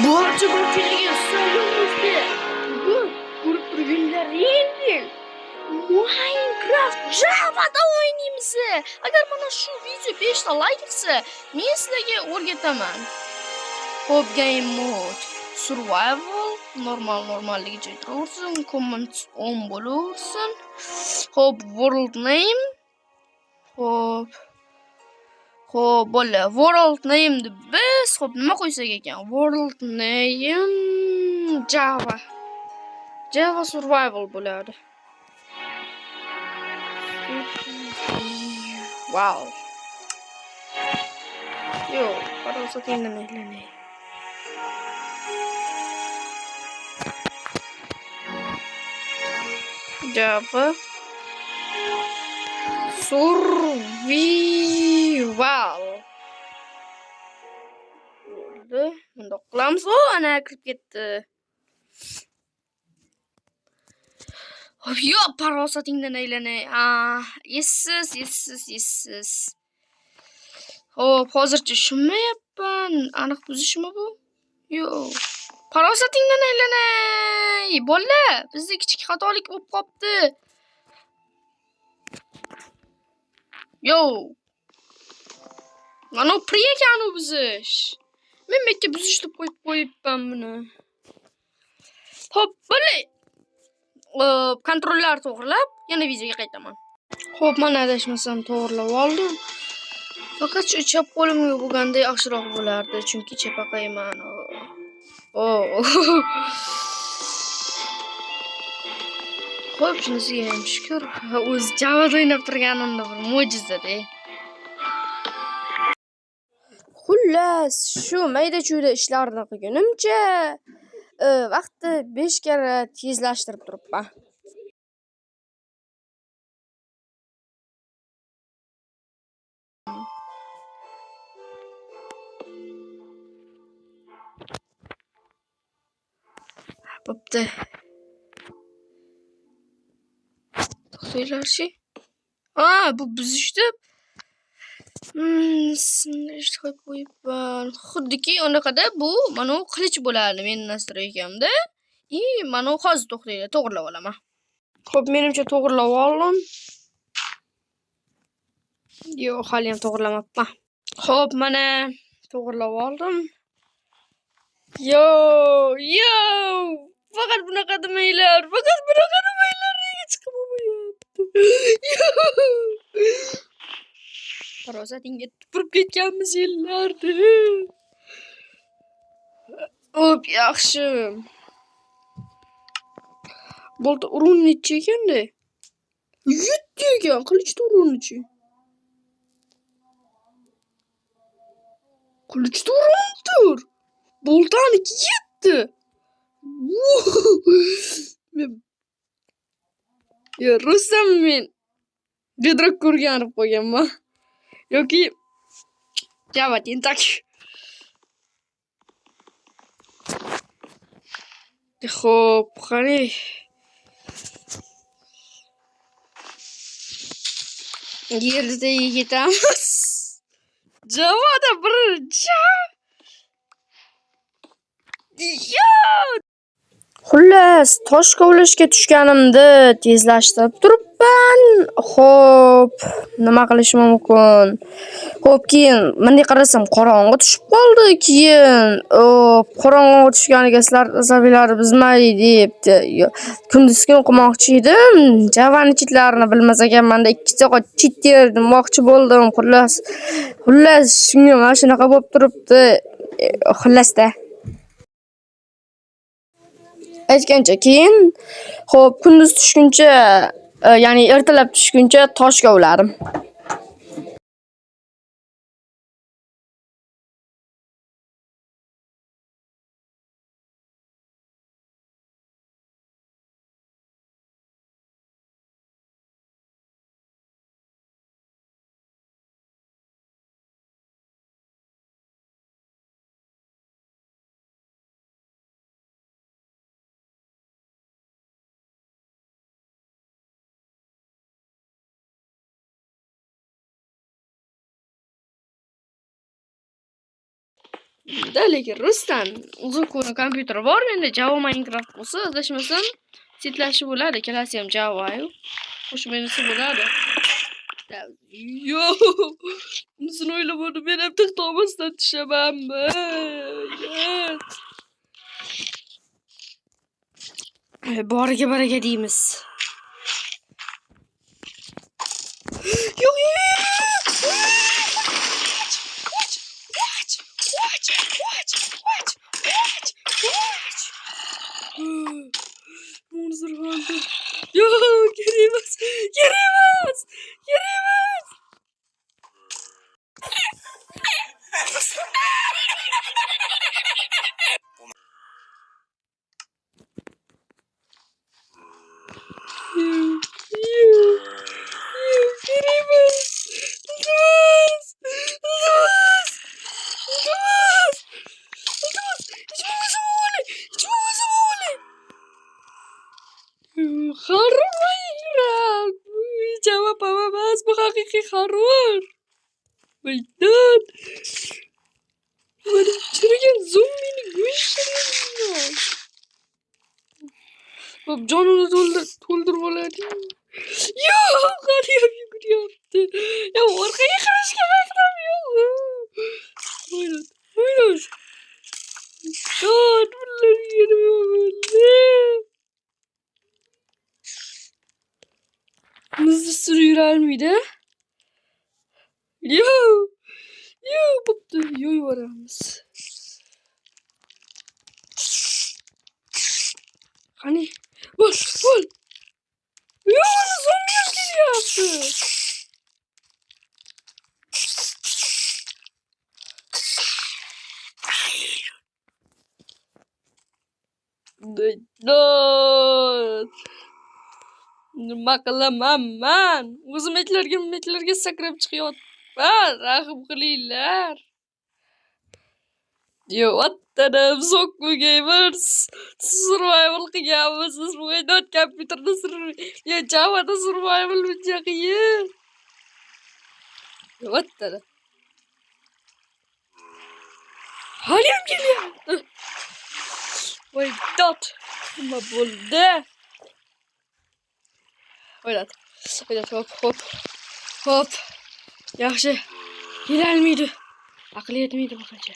Barcha barchalarga salomimizda. Bugun ko'rib turganlar yengil Minecraft Java'da o'ynaymiz. Agar mana shu video 5 ta like qilsa, men sizlarga o'rgataman. Hop, game mode, survival, normalligicha turaversin, comments on bo'laversin. Hop, world name. Hop, bo'la, world name deb biz hop nima qo'ysak ekan? World name Java. Java survival bo'ladi. Wow. Yo, parasatini aylanay. Java survival. Bo'ldi. Bundoq qilamiz. O, ana kirib ketdi. Yo, parosatingdan aylanay. Yesiz. Hop, hozircha tushunmayapman. Aniq buzishmi bu? Yo. Parosatingdan aylanay. Bo'la, bizda kichik xatolik bo'lib qopti. Yo. Mana priyekanu buzish. Men mekka buzish deb qo'yibman buni. Hop, bo'la. Kontrollar to'g'rilab, yana videoga qaytaman. Xo'p, mana adashmasam to'g'rilab oldim. Faqat shu chap qo'limga bo'lganda yaxshiroq bo'lardi, chunki chapaqayman. Xo'p, shunisiga ham shukr. O'zi Java'da o'ynab turganimda bir mo'jiza-da. Xullas, shu mayda-chuyda ishlarni qilgunimcha vaqtni 5 karra tezlashtirib turibman. Bo'pti. To'xtanglar-chi. Bu buzishdi. Sindirishni qo'yib qo'yibman. Xuddiki unaqada bu mana qilich bo'ladi men nastroykamda. Mana hozir to'xtanglar, to'g'rilab olaman. Xo'p, menimcha to'g'rilab oldim. Yo'q, hali ham to'g'rilamabman. Xo'p, mana to'g'rilab oldim. Yo! Faqat bunaqa demanglar. Nega chiqib olmayapti? Parosatingga tupurib ketganmiz yillardi. Hop, yaxshi. Bo'ldi, urun necha ekanda? 7 ekan, qilichda urunchi. Qilichda urundir. Boltaniki 7. Yo, rostdan men bedrock ko'rganib qo'yganman. Yoki Java tentak. Xo'p, qani. Yerda ketamiz. Java'da birinchi. Xullas, tosh kovlashga tushganimda tezlashtirib turibman. Xo'p, nima qilish mumkin? Xo'p, keyin bunday qarasam qorong'i tushib qoldi. Keyin qorong'i tushganiga sizlar asabiylari bizmaydi debdi. Kunduzgi o'qimoqchi edim. Java'ning chitlarini bilmas ekanman-da 2 soat chit termoqchi bo'ldim. Xullas, shunga mana shunaqa bo'lib turibdi. Xullas-da. Aytgancha keyin xo'p, kunduz tushguncha, ya'ni ertalab tushguncha tosh kovladim. Da lekin Ruslan uzun ko'rgan kompyuter bor menda. Java Minecraft bo'lsa, adashmasam setlashib bo'ladi. Kelasi ham Java-yu. Qo'shib bo'ladi. Yo! Bunisi o'ylamadim. Men ham to'xtamasdan tushamanmi? Boriga baraka deymiz. Yo'q, yo'q. Monsterhunter. Yo, kerak emas. Harun jawab emas, bu haqiqiy Harun. Voydan. Mana chirigan zombini go'shtini. Hop jonini to'ldirib oladi. Yo'q, qariyam yuguryapti. Ya orqaga qarashga vaqtim yo'q. Buyurun. God, bizni sürüyürelmiydi? Yo, bıktı. Yo varamiz. Hani, bol. Yo, zombi geliyordu. Nima qilaman men? O'zim metlarga sakrab chiqyapman. Rahim qilinglar. Yo, ottanam Zokku Gamers survival qilganmiz. Siz bu o'ynat kompyuterda yo Javada survival buncha qiyin. Yo, ottanam. Halim kelyapti. Voy dot. Nima bo'ldi? Oylat, hop. Yaxshi. Kelolmaydi. Aqli yetmaydi baqacha.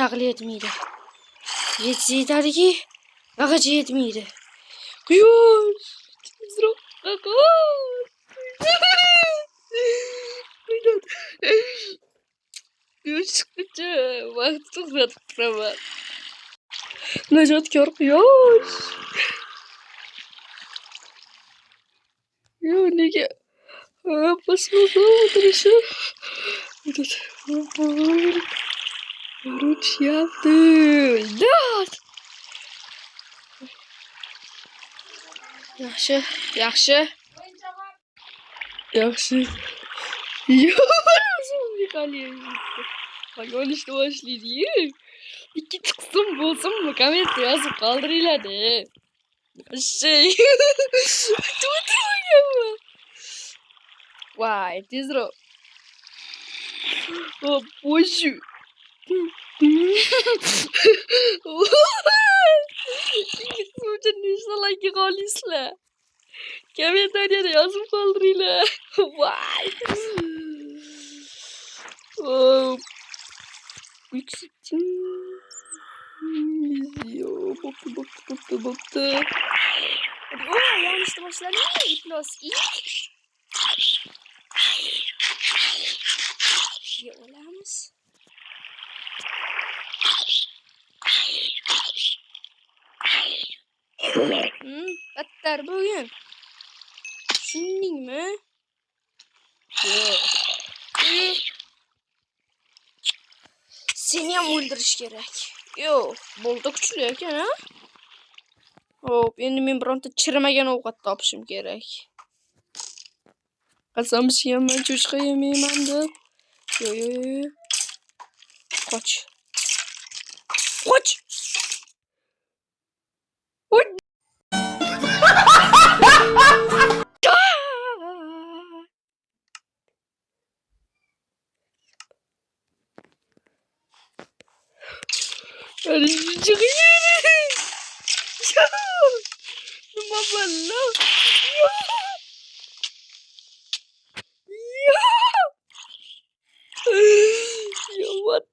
Aqli yetmaydi. Yetsa yetadiki, baqacha yetmaydi. Quyosh. Tezroqqa qo'y. Quyosh chiqdi. Vaqt to'xtatib turaman. Najotkor quyosh. Yo, nega? Посмотрим, хорошо. Urutyapti. Dot. Yaxshi. Yo, zombi qoliyapti. Bak, olishni boshlaydi. Ikki chiqsin bo'lsin, kommentda yozib qoldiringlar-da. Vay, tezroq. Oh, boju. Sizlar nechta like qolisizlar? Kommentariyada yozib qoldiringlar. Vay. Oh. Yüksektim. Yo, boktu. Hadi yanlıştı başladı. Plus Ya olamiz. Battar bugün. Tushundingmi? Yo'q. Seni ham o'ldirish kerak. Yo'q, bo'ldi kuchli ekan, ha? Hop, endi men bironta chirimagan ovqat topishim kerak. Qasam men cho'chqa yemayman deb. Yo. Qoch. Oy. Nima bo'ldi? What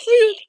the